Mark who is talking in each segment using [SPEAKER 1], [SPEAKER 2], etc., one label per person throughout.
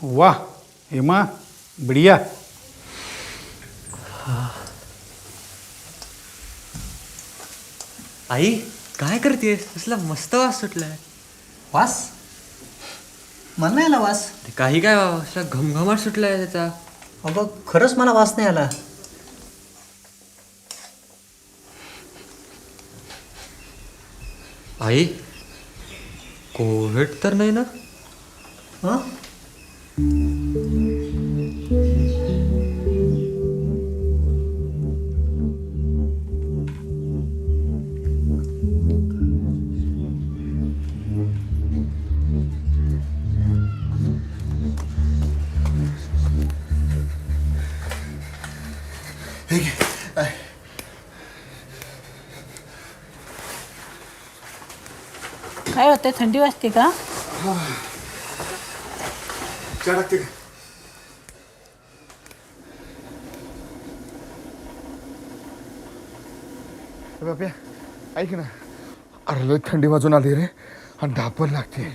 [SPEAKER 1] वाह हेमा बढ़िया.
[SPEAKER 2] आई काय करतेस? कसला मस्त वास सुटलाय.
[SPEAKER 3] वास मला नाही आला वास.
[SPEAKER 2] ते काही काय बाबा, असा घमघमाट सुटलाय त्याचा.
[SPEAKER 3] अगं खरंच मला वास नाही आला.
[SPEAKER 2] आई कोविड तर नाही ना?
[SPEAKER 3] हं?
[SPEAKER 4] काय होते? थंडी वाजते का?
[SPEAKER 5] चहा टाकते का? बाप्या ऐक ना, अरे लय थंडी वाजून आली रे आणि धाप पण लागते.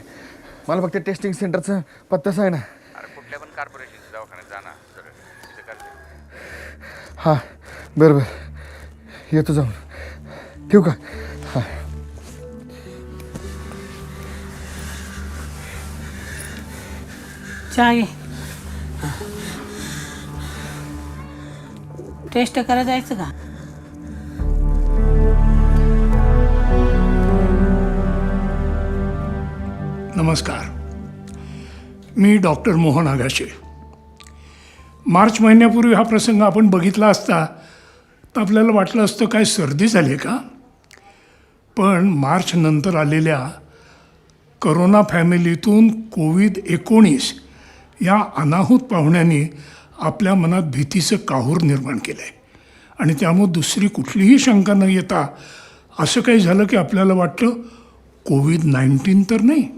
[SPEAKER 5] मला फक्त टेस्टिंग सेंटरचा पत्ताच आहे ना.
[SPEAKER 6] अरे कुठल्या पण कॉर्पोरेशनच्या दवाखान्यात जाणार सर, तिथं करते.
[SPEAKER 5] हां बरं बरं येतो जाऊन. ठेवू का? हां.
[SPEAKER 4] चहा घे. टेस्ट करायला जायचं का?
[SPEAKER 7] नमस्कार, मी डॉक्टर मोहन आगाशे. मार्च महिन्यापूर्वी हा प्रसंग आपण बघितला असता तर आपल्याला वाटलं असतं काय सर्दी झाली का. पण मार्च नंतर आलेल्या करोना फॅमिलीतून COVID-19 या अनाहूत पाहुण्यांनी आपल्या मनात भीतीचं काहूर निर्माण केलं आहे. आणि त्यामुळे दुसरी कुठलीही शंका न येता असं काही झालं की आपल्याला वाटलं COVID-19 तर नाही.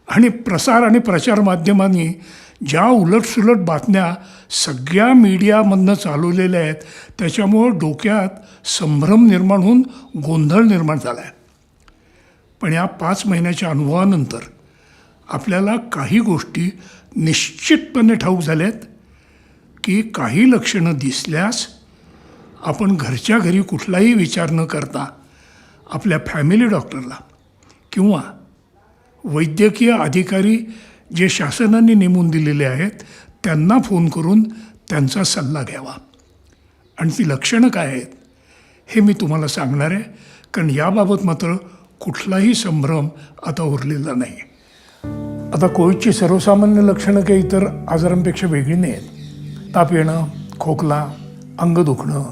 [SPEAKER 7] आणि प्रसार आणि प्रचार माध्यमांनी ज्या उलटसुलट बातम्या सगळ्या मीडियामधनं चालवलेल्या आहेत त्याच्यामुळं डोक्यात संभ्रम निर्माण होऊन गोंधळ निर्माण झाला आहे. पण या 5 महिन्याच्या अनुभवानंतर आपल्याला काही गोष्टी निश्चितपणे ठाऊक झाल्यात की काही लक्षणं दिसल्यास आपण घरच्या घरी कुठलाही विचार न करता आपल्या फॅमिली डॉक्टरला किंवा वैद्यकीय अधिकारी जे शासनाने नेमून दिलेले आहेत त्यांना फोन करून त्यांचा सल्ला घ्यावा. आणि ती लक्षणं काय आहेत हे मी तुम्हाला सांगणार आहे, कारण याबाबत मात्र कुठलाही संभ्रम आता उरलेला नाही. आता कोविडची सर्वसामान्य लक्षणं काही इतर आजारांपेक्षा वेगळी नाही आहेत. ताप येणं, खोकला, अंग दुखणं,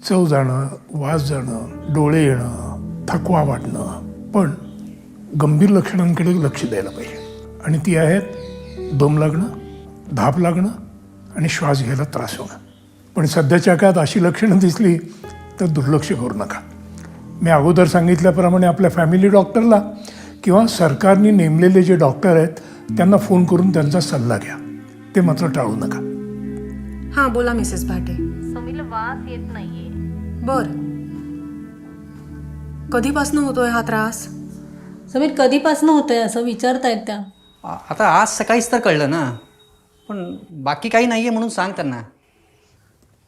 [SPEAKER 7] चव जाणं, वास जाणं, डोळे येणं, थकवा वाटणं. पण गंभीर लक्षणांकडे लक्ष द्यायला पाहिजे आणि ती आहेत दम लागणं, धाप लागणं आणि श्वास घ्यायला त्रास होणं. पण सध्याच्या काळात अशी लक्षणं दिसली तर दुर्लक्ष करू नका. मी अगोदर सांगितल्याप्रमाणे आपल्या फॅमिली डॉक्टरला किंवा सरकारने नेमलेले जे डॉक्टर आहेत त्यांना फोन करून त्यांचा सल्ला घ्या. ते मात्र टाळू नका.
[SPEAKER 8] हां बोला मिसेस भाटे.
[SPEAKER 9] समीला वास येत नाहीये.
[SPEAKER 8] बर, कधीपासून होतोय हा त्रास?
[SPEAKER 4] समीर कधीपासून होतंय असं विचारतायत त्या.
[SPEAKER 3] आता आज सकाळीच तर कळलं ना. पण बाकी काही नाही आहे म्हणून सांग त्यांना.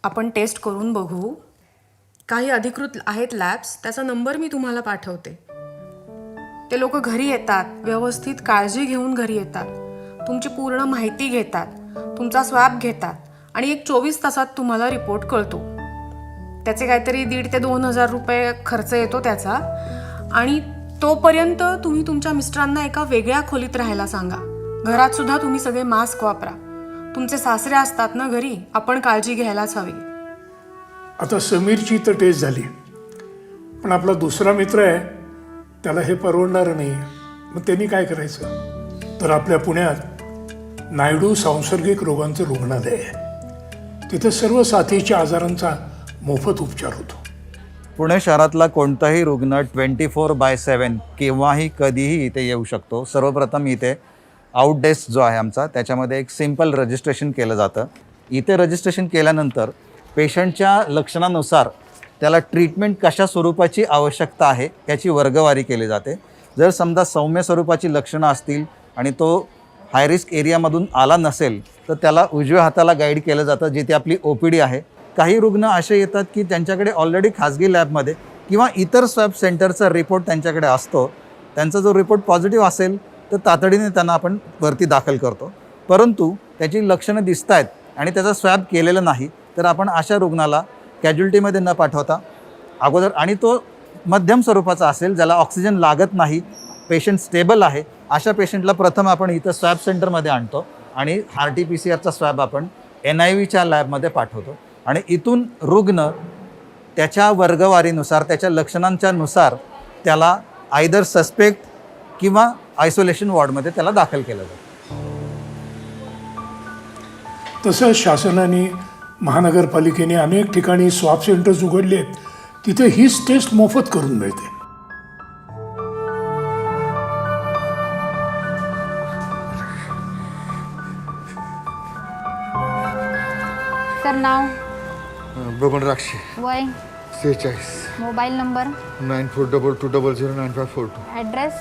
[SPEAKER 8] आपण टेस्ट करून बघू. काही अधिकृत आहेत लॅब्स, त्याचा नंबर मी तुम्हाला पाठवते. ते लोक घरी येतात, व्यवस्थित काळजी घेऊन घरी येतात, तुमची पूर्ण माहिती घेतात, तुमचा स्वॅब घेतात आणि एक 24 तासात तुम्हाला रिपोर्ट कळतो. त्याचे काहीतरी 1,500 ते 2,000 रुपये खर्च येतो त्याचा. आणि तोपर्यंत तुम्ही तुमच्या मिस्टरांना एका वेगळ्या खोलीत राहायला सांगा. घरात सुद्धा तुम्ही सगळे मास्क वापरा. तुमचे सासरे असतात ना घरी, आपण काळजी घ्यायलाच हवी.
[SPEAKER 7] आता समीरची तर टेस्ट झाली, पण आपला दुसरा मित्र आहे त्याला हे परवडणार नाही. मग त्यांनी काय करायचं? तर आपल्या पुण्यात नायडू सांसर्गिक रोगांचं रुग्णालय आहे. तिथं सर्व साथीच्या आजारांचा मोफत उपचार होतो.
[SPEAKER 10] पुणे शहरातला कोणताही रुग्ण 24/7 केव्हाही कधीही इथे येऊ शकतो. सर्वप्रथम इथे आउट डेस्क जो आहे आमचा त्याच्यामध्ये एक सिंपल रजिस्ट्रेशन केलं जातं. इथे रजिस्ट्रेशन केल्यानंतर पेशंटच्या लक्षणानुसार त्याला ट्रीटमेंट कशा स्वरूपाची आवश्यकता आहे याची वर्गवारी केली जाते. जर समजा सौम्य स्वरूपाची लक्षणं असतील आणि तो हाय रिस्क एरियामधून आला नसेल तर त्याला उजव्या हाताला गाईड केलं जातं, जिथे आपली OPD आहे. काही रुग्ण असे येतात की त्यांच्याकडे ऑलरेडी खाजगी लॅबमध्ये किंवा इतर स्वॅब सेंटरचा रिपोर्ट त्यांच्याकडे असतो. त्यांचा जो रिपोर्ट पॉझिटिव्ह असेल तर तातडीने त्यांना आपण वरती दाखल करतो. परंतु त्याची लक्षणं दिसत आहेत आणि त्याचा स्वॅब केलेलं नाही तर आपण अशा रुग्णाला कॅज्युलिटीमध्ये न पाठवता अगोदर, आणि तो मध्यम स्वरूपाचा असेल, ज्याला ऑक्सिजन लागत नाही, पेशंट स्टेबल आहे, अशा पेशंटला प्रथम आपण इथं स्वॅब सेंटरमध्ये आणतो आणि RT-PCR स्वॅब आपण NIVच्या लॅबमध्ये पाठवतो. आणि इथून रुग्ण त्याच्या वर्गवारीनुसार, त्याच्या लक्षणांच्या नुसार त्याला आयदर सस्पेक्ट किंवा आयसोलेशन वॉर्डमध्ये त्याला दाखल केलं जातं.
[SPEAKER 7] तसं शासनाने, महानगरपालिकेने अनेक ठिकाणी स्वॅब सेंटर्स उघडले आहेत. तिथे हीच टेस्ट मोफत करून मिळते.
[SPEAKER 9] सर नाव,
[SPEAKER 5] बबन राक्षे,
[SPEAKER 9] वय,
[SPEAKER 5] 46,
[SPEAKER 9] मोबाईल नंबर,
[SPEAKER 5] 9422209542,
[SPEAKER 9] ॲड्रेस.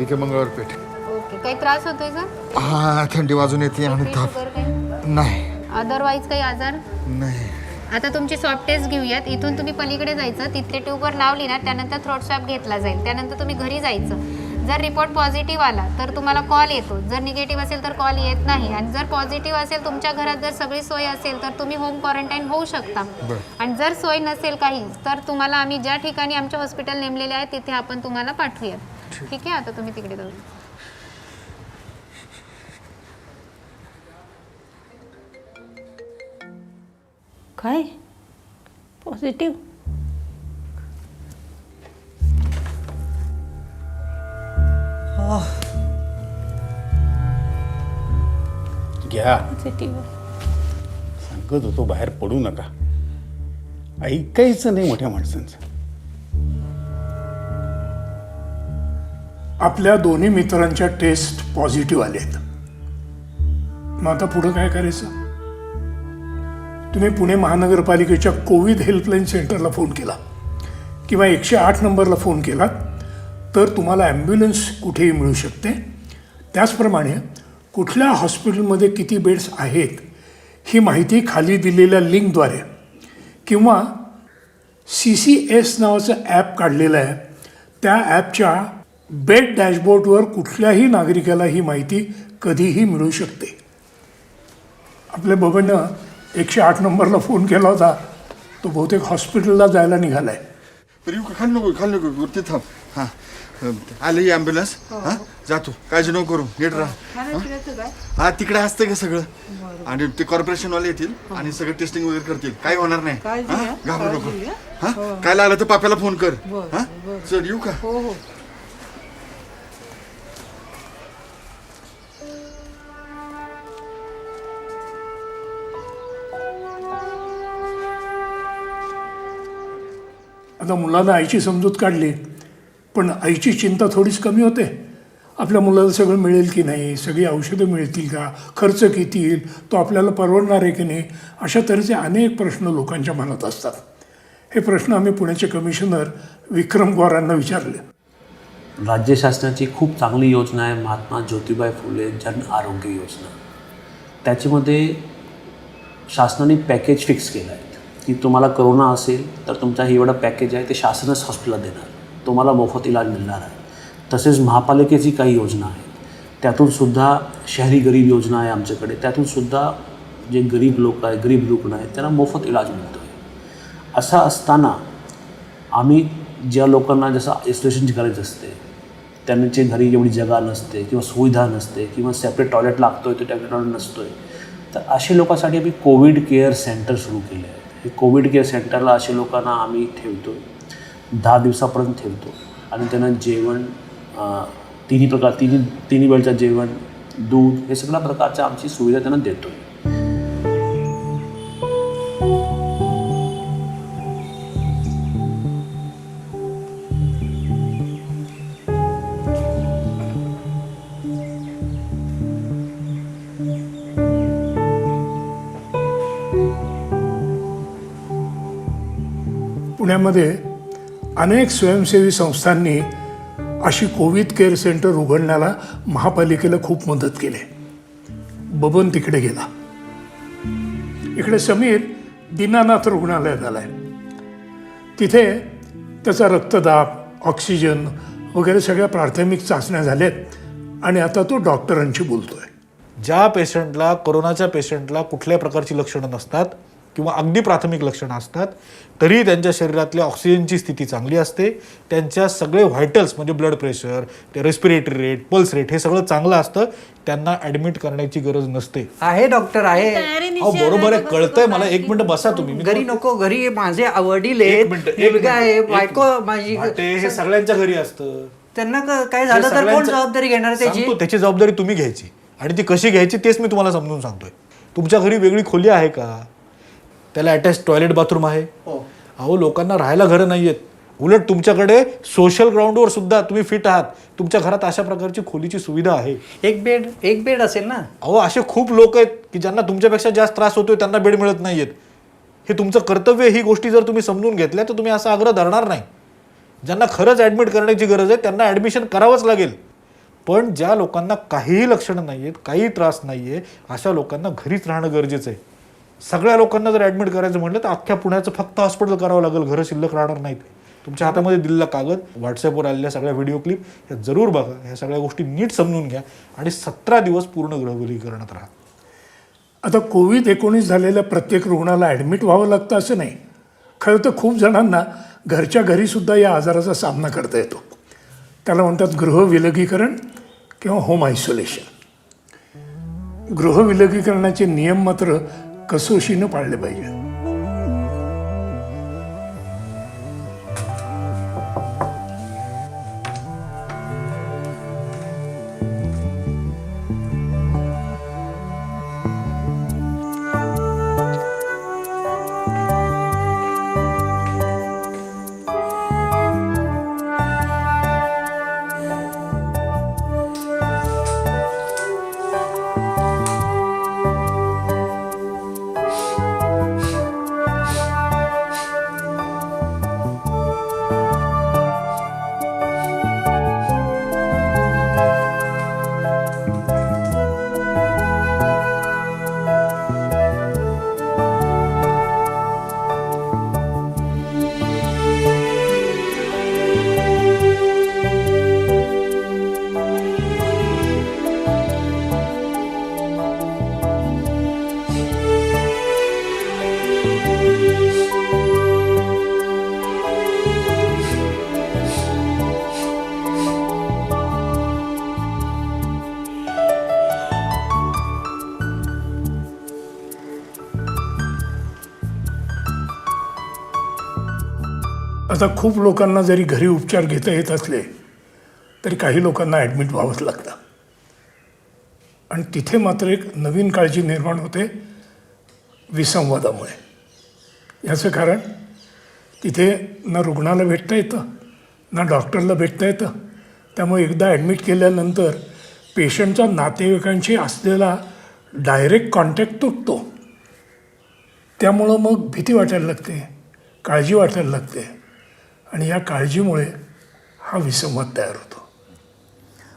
[SPEAKER 5] इथे मंगळवारपेठ.
[SPEAKER 9] ओके. काही त्रास होतोय सर?
[SPEAKER 5] हा, थंडी वाजून येते आणि ताप.
[SPEAKER 9] शुगर काही?
[SPEAKER 5] नाही
[SPEAKER 9] अदरवाईज काही आजार?
[SPEAKER 5] नाही.
[SPEAKER 9] आता तुमची स्वॅब टेस्ट घेऊयात. इथून तुम्ही पलीकडे जायचं, तिथले ट्यूबवर नाव लिहिणार, त्यानंतर थ्रोट स्वॅब घेतला जाईल. त्यानंतर तुम्ही घरी जायचं. जर रिपोर्ट पॉझिटिव्ह आला तर तुम्हाला कॉल येतो, जर निगेटिव्ह असेल तर कॉल येत नाही. आणि जर पॉझिटिव्ह असेल, तुमच्या घरात जर सगळी सोय असेल तर तुम्ही होम क्वारंटाईन होऊ शकता. आणि जर सोय नसेल काही तर तुम्हाला आम्ही ज्या ठिकाणी आमचे हॉस्पिटल नेमलेले आहे तिथे आपण तुम्हाला पाठवूयात. ठीक आहे, आता तुम्ही तिकडे जाऊ.
[SPEAKER 4] काय पॉझिटिव्ह?
[SPEAKER 1] घ्या,
[SPEAKER 4] पॉझिटिव्ह.
[SPEAKER 1] सांगत होतो बाहेर पडू नका. ऐकायचं नाही मोठ्या माणसांचं.
[SPEAKER 7] आपल्या दोन्ही मित्रांच्या टेस्ट पॉझिटिव्ह आलेत. मग आता पुढं काय करायचं? तुम्ही पुणे महानगरपालिकेच्या कोविड हेल्पलाईन सेंटरला फोन केला किंवा 108 नंबरला फोन केला तर तुम्हाला ॲम्ब्युलन्स कुठेही मिळू शकते. त्याचप्रमाणे कुठल्या हॉस्पिटलमध्ये किती बेड्स आहेत ही माहिती खाली दिलेल्या लिंकद्वारे किंवा CCS नावाचं ॲप काढलेलं आहे, त्या ॲपच्या बेड डॅशबोर्डवर कुठल्याही नागरिकाला ही माहिती कधीही मिळू शकते. आपल्या बबननं 108 नंबरला फोन केला होता, तो बहुतेक हॉस्पिटलला जायला निघाला आहे.
[SPEAKER 5] खाली नको वरती थांब. हां, आलं ही ॲम्ब्युलन्स. हां, जातो, काळजी नको करू, नीट राहा. हा, तिकडे असतं का सगळं, आणि ते कॉर्पोरेशनवाले येतील आणि सगळं टेस्टिंग वगैरे करतील. काही होणार नाही. घाबरू नको. हां, काय लागलं तर पाप्याला फोन कर. हां, चल येऊ का?
[SPEAKER 7] आता मुलानं आईची समजूत काढली, पण आईची चिंता थोडीच कमी होते. आपल्या मुलाला सगळं मिळेल की नाही, सगळी औषधं मिळतील का, खर्च किती येईल, तो आपल्याला परवडणार आहे की नाही, अशा तऱ्हेचे अनेक प्रश्न लोकांच्या मनात असतात. हे प्रश्न आम्ही पुण्याचे कमिशनर विक्रम गौर यांना विचारले.
[SPEAKER 11] राज्य शासनाची खूप चांगली योजना आहे महात्मा ज्योतिबा फुले जन आरोग्य योजना. त्याच्यामध्ये शासनाने पॅकेज फिक्स केलं आहे की तुम्हाला करोना असेल तर तुमचा हे एवढं पॅकेज आहे ते शासनच हॉस्पिटलला देणार, तुम्हाला मोफत इलाज मिळणार आहे. तसेच महापालिकेची काही योजना आहेत, त्यातूनसुद्धा शहरी गरीब योजना आहे आमच्याकडे, त्यातूनसुद्धा जे गरीब लोक आहे, गरीब रुग्ण आहेत त्यांना मोफत इलाज मिळतो आहे. असं असताना आम्ही ज्या लोकांना जसं आयसोलेशन करायचं असते, त्यांचे घरी एवढी जागा नसते किंवा सुविधा नसते किंवा सेपरेट टॉयलेट लागतो आहे, तो सेपरेट टॉयलेट नसतो आहे, तर अशा लोकांसाठी आम्ही कोविड केअर सेंटर सुरू केले आहेत. हे कोविड केअर सेंटरला अशा लोकांना आम्ही ठेवतो, 10 दिवसापर्यंत ठेवतो आणि त्यांना जेवण, तिन्ही वेळचं जेवण, दूध, हे सगळ्या प्रकारच्या आमची सुविधा त्यांना देतो.
[SPEAKER 7] पुण्यामध्ये अनेक स्वयंसेवी संस्थांनी अशी कोविड केअर सेंटर उघडण्याला महापालिकेला खूप मदत केली. बबन तिकडे गेला. इकडे समीर दीनानाथ रुग्णालयात आलाय. तिथे त्याचा रक्तदाब, ऑक्सिजन वगैरे सगळ्या प्राथमिक चाचण्या झाल्यात आणि आता तो डॉक्टरांशी बोलतोय.
[SPEAKER 12] ज्या पेशंटला, कोरोनाच्या पेशंटला कुठल्याही प्रकारची लक्षणं नसतात किंवा अगदी प्राथमिक लक्षणं असतात, तरी त्यांच्या शरीरातल्या ऑक्सिजनची स्थिती चांगली असते, त्यांच्या सगळे व्हायटल्स म्हणजे ब्लड प्रेशर, ते रेस्पिरेटरी रेट, पल्स रेट हे सगळं चांगलं असतं, त्यांना ॲडमिट करण्याची गरज नसते.
[SPEAKER 3] आहे डॉक्टर आहे.
[SPEAKER 12] अहो बरोबर आहे, कळतंय मला. एक मिनिट बसा तुम्ही.
[SPEAKER 3] घरी नको, घरी माझे वडील
[SPEAKER 12] एक
[SPEAKER 3] आहेत,
[SPEAKER 12] मिनिट,
[SPEAKER 3] मुलगा आहे, बायको माझी.
[SPEAKER 12] हे सगळ्यांच्या घरी असतं.
[SPEAKER 3] त्यांना काय झालं तर कोण जबाबदारी घेणार त्याची?
[SPEAKER 12] सांगतो, त्याची जबाबदारी तुम्ही घ्यायची आणि ती कशी घ्यायची तेच मी तुम्हाला समजून सांगतोय. तुमच्या घरी वेगळी खोली आहे का? त्याला अटॅच टॉयलेट बाथरूम आहे? अहो लोकांना राहायला घरं नाही आहेत. उलट तुमच्याकडे सोशल ग्राउंडवर सुद्धा तुम्ही फिट आहात. तुमच्या घरात अशा प्रकारची खोलीची सुविधा आहे.
[SPEAKER 3] एक बेड असेल ना.
[SPEAKER 12] अहो असे खूप लोक आहेत की ज्यांना तुमच्यापेक्षा जास्त त्रास होतोय, त्यांना बेड मिळत नाहीयेत. हे तुमचं कर्तव्य. ही गोष्टी जर तुम्ही समजून घेतल्या तर तुम्ही असा आग्रह धरणार नाही. ज्यांना खरंच ॲडमिट करण्याची गरज आहे त्यांना ॲडमिशन करावंच लागेल. पण ज्या लोकांना काहीही लक्षणं नाही आहेत, काही त्रास नाही आहे, अशा लोकांना घरीच राहणं गरजेचं आहे. सगळ्या लोकांना जर ॲडमिट करायचं म्हटलं तर अख्ख्या पुण्याचं फक्त हॉस्पिटल करावं लागेल, घरं शिल्लक राहणार नाहीत. तुमच्या हातामध्ये दिलेला कागद, व्हॉट्सअपवर आलेल्या सगळ्या व्हिडिओ क्लिप ह्या जरूर बघा. ह्या सगळ्या गोष्टी नीट समजून घ्या आणि 17 दिवस पूर्ण गृहविलगीकरणात राहा.
[SPEAKER 7] आता कोविड-19 झालेल्या प्रत्येक रुग्णाला ॲडमिट व्हावं लागतं असं नाही. खरं तर खूप जणांना घरच्या घरीसुद्धा या आजाराचा सामना करता येतो. त्याला म्हणतात गृहविलगीकरण किंवा होम आयसोलेशन. गृहविलगीकरणाचे नियम मात्र कसोशीनं पाळले पाहिजे. आता खूप लोकांना जरी घरी उपचार घेता येत असले तरी काही लोकांना ॲडमिट व्हावंच लागतं. आणि तिथे मात्र एक नवीन काळजी निर्माण होते विसंवादामुळे. याचं कारण तिथे ना रुग्णाला भेटता येतं ना डॉक्टरला भेटता येतं. त्यामुळे एकदा ॲडमिट केल्यानंतर पेशंटच्या नातेवाईकांशी असलेला डायरेक्ट कॉन्टॅक्ट तुटतो. त्यामुळं मग भीती वाटायला लागते, काळजी वाटायला लागते आणि या काळजीमुळे हा विसंवाद तयार होतो.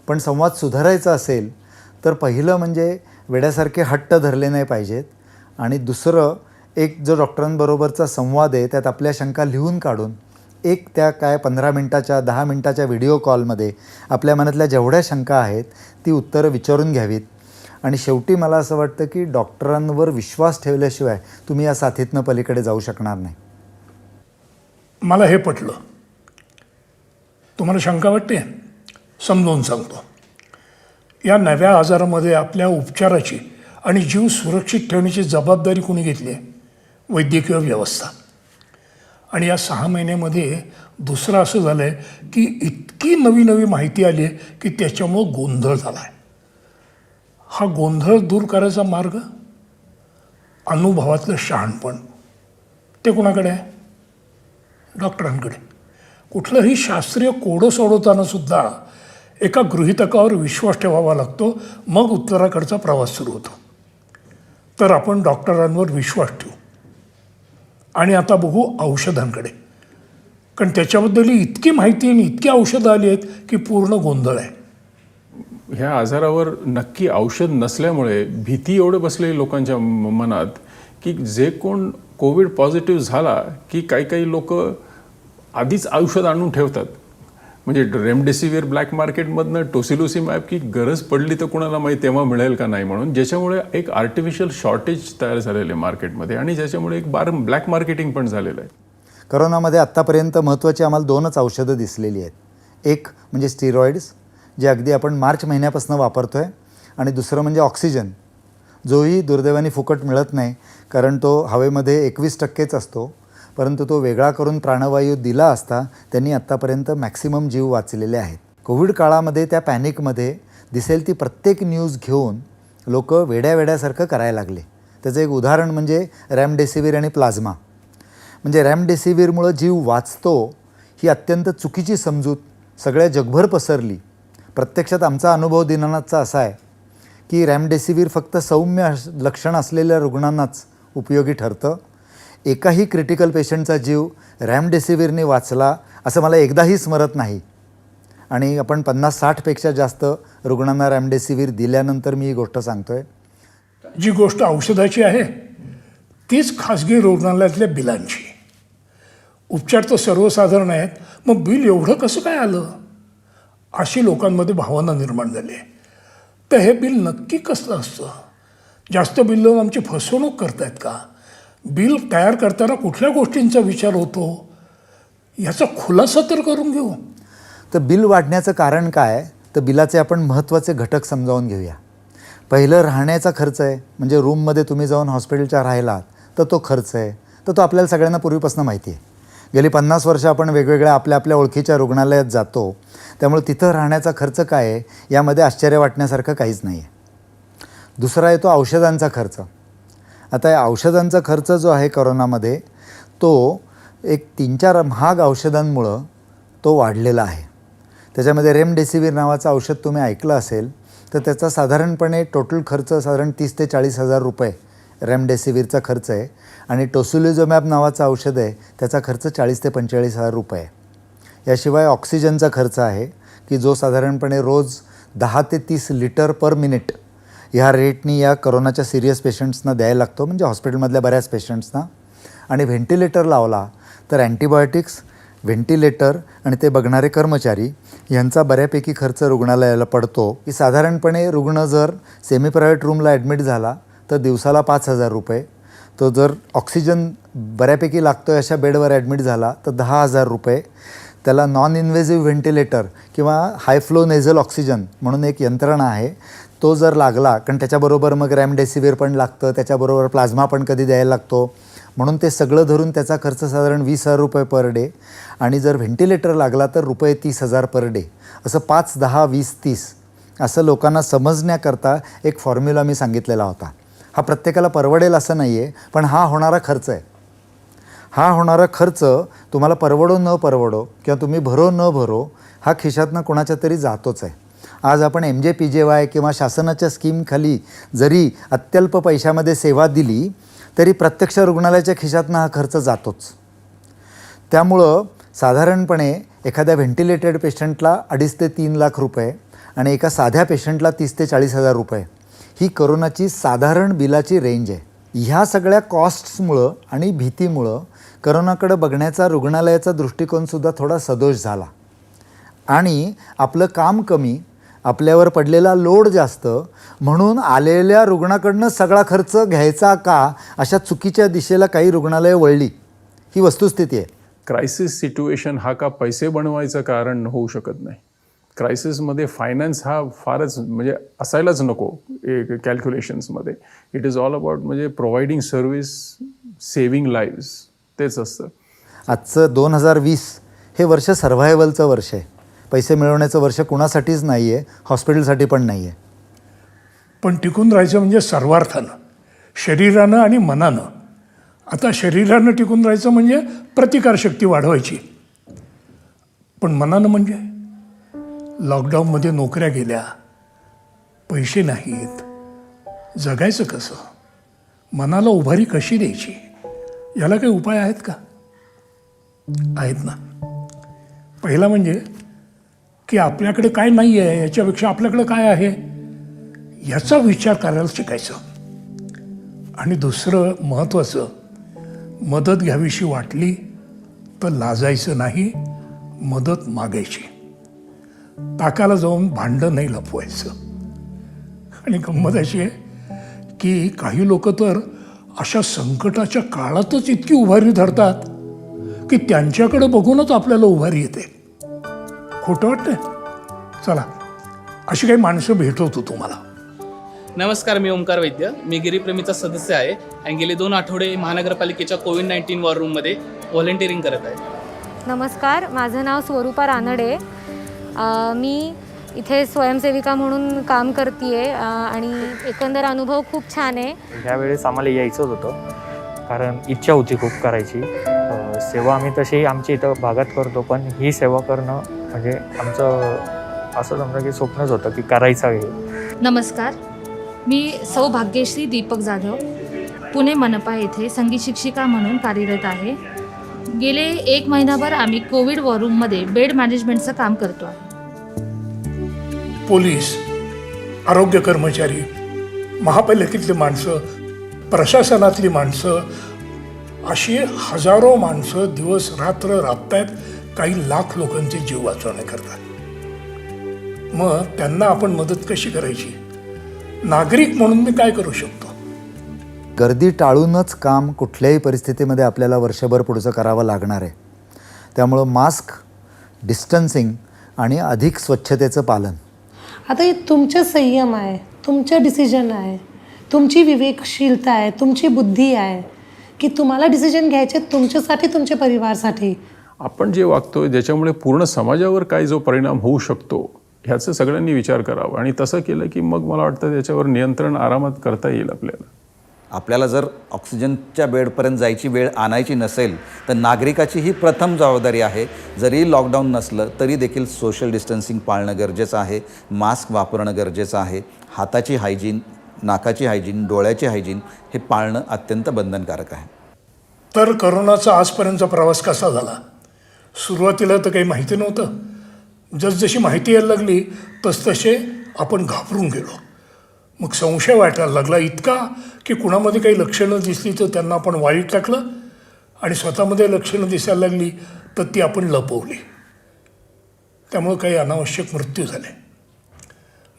[SPEAKER 10] पण संवाद सुधारायचा असेल तर पहिलं म्हणजे वेड्यासारखे हट्ट धरले नाही पाहिजेत आणि दुसरं एक जो डॉक्टरांबरोबरचा संवाद आहे त्यात आपल्या शंका लिहून काढून एक त्या 15 मिनटाच्या 10 मिनटाच्या व्हिडिओ कॉलमध्ये आपल्या मनातल्या जेवढ्या शंका आहेत ती उत्तरं विचारून घ्यावीत. आणि शेवटी मला असं वाटतं की डॉक्टरांवर विश्वास ठेवल्याशिवाय तुम्ही या साथीतनं पलीकडे जाऊ शकणार नाही.
[SPEAKER 7] मला हे पटलं. तुम्हाला शंका वाटते? समजावून सांगतो. या नव्या आजारामध्ये आपल्या उपचाराची आणि जीव सुरक्षित ठेवण्याची जबाबदारी कोणी घेतली आहे? वैद्यकीय व्यवस्था. आणि या 6 महिन्यामध्ये दुसरं असं झालं आहे की इतकी नवी नवी माहिती आली आहे की त्याच्यामुळं गोंधळ झाला आहे. हा गोंधळ दूर करायचा मार्ग अनुभवातलं शहाणपण. ते कोणाकडे आहे? डॉक्टरांकडे. कुठलंही शास्त्रीय कोडं सोडवताना सुद्धा एका गृहीतकावर विश्वास ठेवावा लागतो, मग उत्तराकडचा प्रवास सुरू होतो. तर आपण डॉक्टरांवर विश्वास ठेवू. आणि आता बघू औषधांकडे. कारण त्याच्याबद्दल इतकी माहिती आणि इतकी औषधं आली आहेत की पूर्ण गोंधळ आहे.
[SPEAKER 13] ह्या आजारावर नक्की औषध नसल्यामुळे भीती एवढं बसले लोकांच्या मनात की जे कोण कोविड पॉझिटिव्ह झाला की काही लोक आधीच औषध आणून ठेवतात. म्हणजे रेमडेसिवीर ब्लॅक मार्केटमधनं टोसिलुसिमॅब की गरज पडली तर कुणाला माहीत तेव्हा मिळेल का नाही म्हणून, ज्याच्यामुळे एक आर्टिफिशियल शॉर्टेज तयार झालेलं आहे मार्केटमध्ये आणि ज्याच्यामुळे एक ब्लॅक मार्केटिंग पण झालेलं आहे.
[SPEAKER 14] करोनामध्ये आत्तापर्यंत महत्त्वाची आम्हाला 2च औषधं दिसलेली आहेत. एक म्हणजे स्टिरॉइड्स, जे अगदी आपण मार्च महिन्यापासून वापरतो आहे, आणि दुसरं म्हणजे ऑक्सिजन, जोही दुर्दैवाने फुकट मिळत नाही, कारण तो हवेमध्ये 21%च असतो, परंतु तो वेगळा करून प्राणवायू दिला असता त्यांनी आत्तापर्यंत मॅक्सिमम जीव वाचलेले आहेत. कोविड काळामध्ये त्या पॅनिकमध्ये दिसेल ती प्रत्येक न्यूज घेऊन लोक वेड्यासारखं करायला लागले. त्याचं एक उदाहरण म्हणजे रॅमडेसिवीर आणि प्लाझ्मा. म्हणजे रॅमडेसिवीरमुळं जीव वाचतो ही अत्यंत चुकीची समजूत सगळ्या जगभर पसरली. प्रत्यक्षात आमचा अनुभव दीनानाथचा असा आहे की रॅमडेसिवीर फक्त सौम्य लक्षण असलेल्या रुग्णांनाच उपयोगी ठरतं. एकाही क्रिटिकल पेशंटचा जीव रॅमडेसिवीरने वाचला असं मला एकदाही स्मरत नाही. आणि आपण 50-60पेक्षा जास्त रुग्णांना रॅमडेसिवीर दिल्यानंतर मी ही गोष्ट सांगतो आहे.
[SPEAKER 7] जी गोष्ट औषधाची आहे तीच खाजगी रुग्णालयातल्या बिलांची. उपचार तर सर्वसाधारण आहेत, मग बिल एवढं कसं काय आलं अशी लोकांमध्ये भावना निर्माण झाली. तर हे बिल नक्की कसलं असतं? जास्त बिल लावून आमची फसवणूक करतायत का? बिल तयार करताना कुठल्या गोष्टींचा विचार होतो याचा खुलासा तर करून घेऊ.
[SPEAKER 14] तर बिल वाढण्याचं कारण काय, तर बिलाचे आपण महत्त्वाचे घटक समजावून घेऊया. पहिलं राहण्याचा खर्च आहे, म्हणजे रूममध्ये तुम्ही जाऊन हॉस्पिटलच्या राहिलात तर तो खर्च आहे. तर तो आपल्याला सगळ्यांना पूर्वीपासून माहिती आहे. गेली 50 वर्ष आपण वेगवेगळ्या आपल्या ओळखीच्या रुग्णालयात जातो, त्यामुळे तिथं राहण्याचा खर्च काय आहे यामध्ये आश्चर्य वाटण्यासारखं काहीच नाही आहे. दुसरा येतो औषधांचा खर्च. आता या औषधांचा खर्च जो आहे करोनामध्ये तो एक 3-4 महाग औषधांमुळं तो वाढलेला आहे. त्याच्यामध्ये रेमडेसिवीर नावाचं औषध तुम्ही ऐकलं असेल तर त्याचा साधारणपणे टोटल खर्च साधारण 30,000 ते 40,000 रुपये रेमडेसिवीरचा खर्च आहे. आणि टोसिलिझुमॅब नावाचं औषध आहे त्याचा खर्च 40,000 ते 45,000 रुपये आहे. याशिवाय ऑक्सिजनचा खर्च आहे की जो साधारणपणे रोज 10 ते 30 लिटर पर मिनिट ह्या रेटनी या करोनाच्या सिरियस पेशंट्सना द्यायला लागतो, म्हणजे हॉस्पिटलमधल्या बऱ्याच पेशंट्सना. आणि व्हेंटिलेटर लावला तर अँटीबायोटिक्स, व्हेंटिलेटर आणि ते बघणारे कर्मचारी यांचा बऱ्यापैकी खर्च रुग्णालयाला पडतो. की साधारणपणे रुग्ण जर सेमी प्रायव्हेट रूमला ॲडमिट झाला तर दिवसाला 5,000 रुपये. तो जर ऑक्सिजन बऱ्यापैकी लागतो अशा बेडवर ॲडमिट झाला तर 10,000 रुपये. त्याला नॉन इन्व्हेजिव्ह व्हेंटिलेटर किंवा हाय फ्लो नेझल ऑक्सिजन म्हणून एक यंत्रणा आहे, तो जर लागला, कारण त्याच्याबरोबर मग रॅमडेसिवीर पण लागतं, त्याच्याबरोबर प्लाझ्मा पण कधी द्यायला लागतो, म्हणून ते सगळं धरून त्याचा खर्च साधारण 20,000 रुपये पर डे. आणि जर व्हेंटिलेटर लागला तर रुपये 30,000 पर डे. असं 5, 10, 20, 30 असं लोकांना समजण्याकरता एक फॉर्म्युला मी सांगितलेला होता. हा प्रत्येकाला परवडेल असं नाही आहे, पण हा होणारा खर्च आहे. हा होणारा खर्च तुम्हाला परवडो न परवडो किंवा तुम्ही भरो न भरो हा खिशातनं कोणाच्या तरी जातोच आहे. आज आपण MJPJY किंवा शासनाच्या स्कीमखाली जरी अत्यल्प पैशामध्ये सेवा दिली तरी प्रत्यक्ष रुग्णालयाच्या खिशातनं हा खर्च जातोच. त्यामुळं साधारणपणे एखाद्या व्हेंटिलेटेड पेशंटला 2.5 ते 3 लाख रुपये आणि एका साध्या पेशंटला 30,000 ते 40,000 रुपये ही करोनाची साधारण बिलाची रेंज आहे. ह्या सगळ्या कॉस्ट्समुळं आणि भीतीमुळं करोनाकडे बघण्याचा रुग्णालयाचा दृष्टिकोनसुद्धा थोडा सदोष झाला. आणि आपलं काम कमी, आपल्यावर पडलेला लोड जास्त, म्हणून आलेल्या रुग्णाकडनं सगळा खर्च घ्यायचा का अशा चुकीच्या दिशेला काही रुग्णालयं वळली. ही वस्तुस्थिती आहे.
[SPEAKER 13] क्रायसिस सिच्युएशन हा का पैसे बनवायचं कारण होऊ शकत नाही. क्रायसिसमध्ये फायनान्स हा फारच म्हणजे असायलाच नको कॅल्क्युलेशन्समध्ये. इट इज ऑल अबाउट म्हणजे प्रोव्हाइडिंग सर्व्हिस, सेव्हिंग लाईव्स, तेच असतं.
[SPEAKER 14] आजचं 2020 हे वर्ष सर्व्हायवलचं वर्ष आहे. पैसे मिळवण्याचं वर्ष कुणासाठीच नाही आहे, हॉस्पिटलसाठी पण नाही आहे.
[SPEAKER 7] पण टिकून राहायचं म्हणजे सर्वार्थानं, शरीरानं आणि मनानं. आता शरीरानं टिकून राहायचं म्हणजे प्रतिकारशक्ती वाढवायची, पण मनानं म्हणजे लॉकडाऊनमध्ये नोकऱ्या गेल्या, पैसे नाहीत, जगायचं कसं, मनाला उभारी कशी द्यायची, याला काही उपाय आहेत का? आहेत ना. पहिला म्हणजे की आपल्याकडे काय नाही आहे, याच्यापेक्षा आपल्याकडे काय आहे याचा विचार करायला शिकायचं. आणि दुसरं महत्त्वाचं, मदत घ्यावीशी वाटली तर लाजायचं नाही, मदत मागायची. ताकाला जाऊन भांडं नाही लपवायचं. आणि गंमत अशी आहे की काही लोक तर अशा संकटाच्या काळातच इतकी उभारी धरतात की त्यांच्याकडे बघूनच आपल्याला उभारी येते. खोटं वाटतंय? चला, अशी काही माणसं भेटवतो तुम्हाला.
[SPEAKER 15] नमस्कार, मी ओंकार वैद्य. मी गिरीप्रेमीचा सदस्य आहे आणि गेले 2 आठवडे महानगरपालिकेच्या कोविड-19 वॉर रूममध्ये व्हॉलंटिअरिंग करत आहे.
[SPEAKER 9] नमस्कार, माझं नाव स्वरूपा रानडे. मी इथे स्वयंसेविका म्हणून काम करते आणि एकंदर अनुभव खूप छान आहे.
[SPEAKER 16] ह्यावेळेस आम्हाला यायचंच होतं कारण इच्छा होती खूप करायची. सेवा आम्ही तशी आमच्या इथं भागात करतो, पण ही सेवा करणं म्हणजे आमचं असं समजा की स्वप्नच होतं की करायचं आहे.
[SPEAKER 17] नमस्कार, मी सौभाग्यश्री दीपक जाधव, पुणे मनपा येथे संगीत शिक्षिका म्हणून कार्यरत आहे. गेले 1 महिनाभर आम्ही कोविड वॉर रूममध्ये बेड मॅनेजमेंटचं काम करतो आहे.
[SPEAKER 7] पोलीस, आरोग्य कर्मचारी, महापालिकेतली माणसं, प्रशासनातली माणसं, अशी हजारो माणसं दिवस रात्र राबतायत काही लाख लोकांचे जीव वाचवण्याकरता. मग त्यांना आपण मदत कशी करायची? नागरिक म्हणून मी काय करू शकतो?
[SPEAKER 14] गर्दी टाळूनच काम कुठल्याही परिस्थितीमध्ये आपल्याला वर्षभर पुढचं करावं लागणार आहे. त्यामुळं मास्क, डिस्टन्सिंग आणि अधिक स्वच्छतेचं पालन.
[SPEAKER 4] आता हे तुमचं संयम आहे, तुमचं डिसिजन आहे, तुमची विवेकशीलता आहे, तुमची बुद्धी आहे की तुम्हाला डिसिजन घ्यायचे तुमच्यासाठी, तुमच्या परिवारासाठी.
[SPEAKER 13] आपण जे वागतोय ज्याच्यामुळे पूर्ण समाजावर काय जो परिणाम होऊ शकतो ह्याचं सगळ्यांनी विचार करावा. आणि तसं केलं की मग मला वाटतं त्याच्यावर नियंत्रण आरामात करता येईल आपल्याला.
[SPEAKER 10] आपल्याला जर ऑक्सिजनच्या बेडपर्यंत जायची वेळ आणायची नसेल तर नागरिकाची ही प्रथम जबाबदारी आहे. जरी लॉकडाऊन नसलं तरी देखील सोशल डिस्टन्सिंग पाळणं गरजेचं आहे, मास्क वापरणं गरजेचं आहे, हाताची हायजीन, नाकाची हायजीन, डोळ्याची हायजीन हे पाळणं अत्यंत बंधनकारक आहे.
[SPEAKER 7] तर करोनाचा आजपर्यंतचा प्रवास कसा झाला? सुरुवातीला तर काही माहिती नव्हतं. जसजशी माहिती यायला लागली तसतसे आपण घाबरून गेलो. मग संशय वाटायला लागला इतका की कुणामध्ये काही लक्षणं दिसली तर त्यांना आपण वाईट टाकलं आणि स्वतःमध्ये लक्षणं दिसायला लागली तर ती आपण लपवली. त्यामुळे काही अनावश्यक मृत्यू झाले.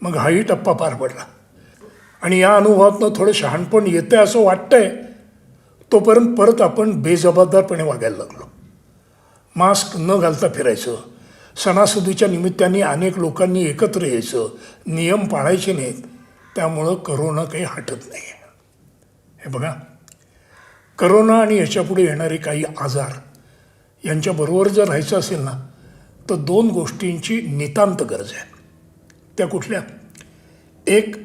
[SPEAKER 7] मग हाही टप्पा पार पडला आणि या अनुभवातनं थोडं शहाणपण येतं असं वाटतंय. तोपर्यंत परत आपण बेजबाबदारपणे वागायला लागलो. मास्क न घालता फिरायचं, सणासुदीच्या निमित्ताने अनेक लोकांनी एकत्र यायचं, नियम पाळायचे नाहीत. त्यामुळं करोना काही हटत नाही. हे बघा, करोना आणि याच्यापुढे येणारे काही आजार यांच्याबरोबर जर राहायचं असेल ना तर 2 गोष्टींची नितांत गरज आहे. त्या कुठल्या? एक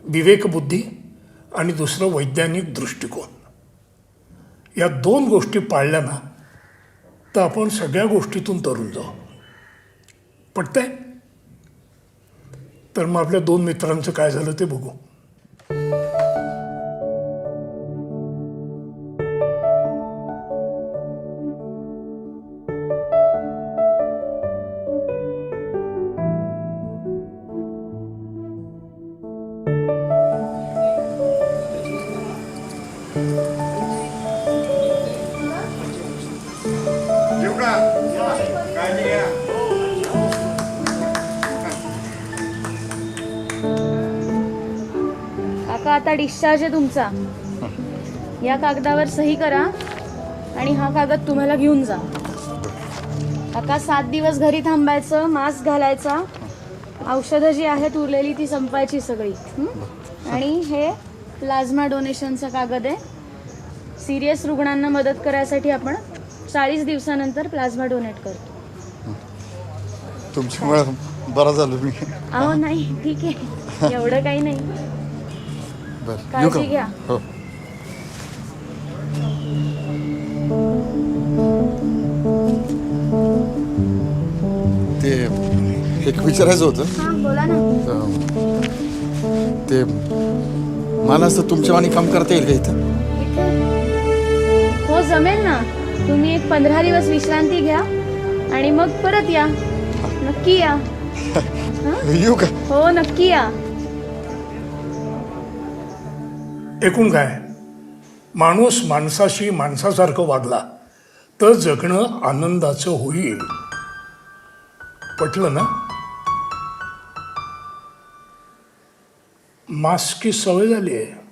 [SPEAKER 7] विवेकबुद्धी आणि दुसरं वैज्ञानिक दृष्टिकोन. या 2 गोष्टी पाळल्या ना तर आपण सगळ्या गोष्टीतून तरून जाऊ. पटतंय? तर मग आपल्या 2 मित्रांचं काय झालं ते बघू.
[SPEAKER 17] काका, आता डिस्चार्ज आहे तुमचा. या कागदावर सही करा आणि हा कागद तुम्हाला घेऊन जा. काका, 7 दिवस घरी थांबायचं, मास्क घालायचा, औषधं जी आहेत उरलेली ती संपायची सगळी. आणि हे प्लाझ्मा डोनेशनचा कागद आहे. सिरियस रुग्णांना मदत करायसाठी आपण 40 दिवसानंतर प्लाझ्मा डोनेट करतो.
[SPEAKER 5] तुमच्यामुळे बरं झालं मी.
[SPEAKER 17] अहो नाही, ठीक आहे, एवढं काही नाही. काळजी घ्या.
[SPEAKER 5] हो. ते एक विचारायचं होतं.
[SPEAKER 17] हां, बोला ना.
[SPEAKER 5] ते मला असं तुमच्या वाणी काम करता येईल का इथं?
[SPEAKER 17] हो, जमेल ना. तुम्ही एक 15 दिवस विश्रांती घ्या आणि मग परत या. नक्की या.
[SPEAKER 5] येऊ का?
[SPEAKER 17] हो नक्की या.
[SPEAKER 7] एकूण काय, माणूस माणसाशी माणसासारखं वागला तर जगणं आनंदाचं होईल. पटलं ना? मास्कची सवय झाली आहे.